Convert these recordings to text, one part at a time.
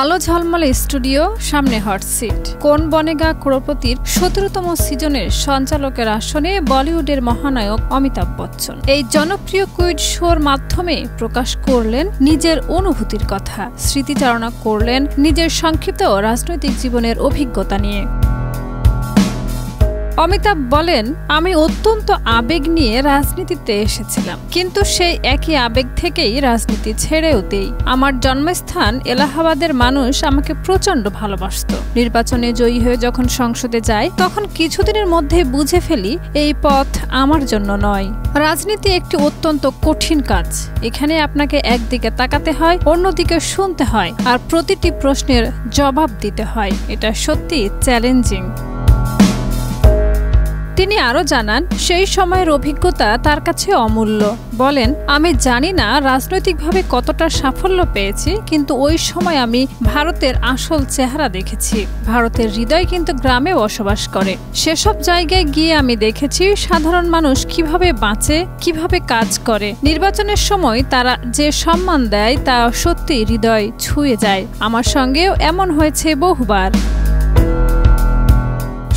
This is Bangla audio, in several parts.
আলো ঝলমলে স্টুডিও, সামনে হট সিট। কোন বনেগা ক্রোড়পতির ১৭তম সিজনের সঞ্চালকের আসনে বলিউডের মহানায়ক অমিতাভ বচ্চন এই জনপ্রিয় কুইজ শোর মাধ্যমে প্রকাশ করলেন নিজের অনুভূতির কথা, স্মৃতিচারণা করলেন নিজের সংক্ষিপ্ত রাজনৈতিক জীবনের অভিজ্ঞতা নিয়ে। অমিতাভ বলেন, আমি অত্যন্ত আবেগ নিয়ে রাজনীতিতে এসেছিলাম, কিন্তু সেই একই আবেগ থেকেই রাজনীতি ছেড়েও দেই। আমার জন্মস্থান এলাহাবাদের মানুষ আমাকে প্রচন্ড ভালোবাসত। নির্বাচনে জয়ী হয়ে যখন সংসদে যাই, তখন কিছুদিনের মধ্যে বুঝে ফেলি এই পথ আমার জন্য নয়। রাজনীতি একটি অত্যন্ত কঠিন কাজ। এখানে আপনাকে একদিকে তাকাতে হয়, অন্যদিকে শুনতে হয়, আর প্রতিটি প্রশ্নের জবাব দিতে হয়। এটা সত্যি চ্যালেঞ্জিং। তিনি আরও জানান, সেই সময়ের অভিজ্ঞতা তার কাছে অমূল্য। বলেন, আমি জানি না রাজনৈতিকভাবে কতটা সাফল্য পেয়েছি, কিন্তু ওই সময় আমি ভারতের আসল চেহারা দেখেছি। ভারতের হৃদয় কিন্তু গ্রামে বসবাস করে। সেসব জায়গায় গিয়ে আমি দেখেছি সাধারণ মানুষ কিভাবে বাঁচে, কিভাবে কাজ করে। নির্বাচনের সময় তারা যে সম্মান দেয় তা সত্যি হৃদয় ছুঁয়ে যায়। আমার সঙ্গেও এমন হয়েছে বহুবার।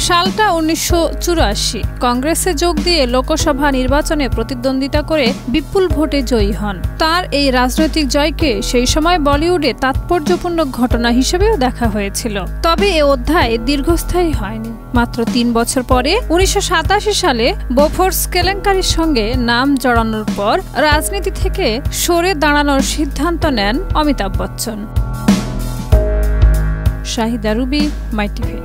সালটা ১৯৮৪। কংগ্রেসে যোগ দিয়ে লোকসভা নির্বাচনে প্রতিদ্বন্দ্বিতা করে বিপুল ভোটে জয়ী হন। তার এই রাজনৈতিক জয়কে সেই সময় বলিউডে তাৎপর্যপূর্ণ ঘটনা হিসেবেও দেখা হয়েছিল। তবে এ অধ্যায় দীর্ঘস্থায়ী হয়নি। মাত্র ৩ বছর পরে ১৯৮৭ সালে বোফোর্স কেলেঙ্কারির সঙ্গে নাম জড়ানোর পর রাজনীতি থেকে সরে দাঁড়ানোর সিদ্ধান্ত নেন অমিতাভ বচ্চন। শাহিদা রুবি, মাই টিভি।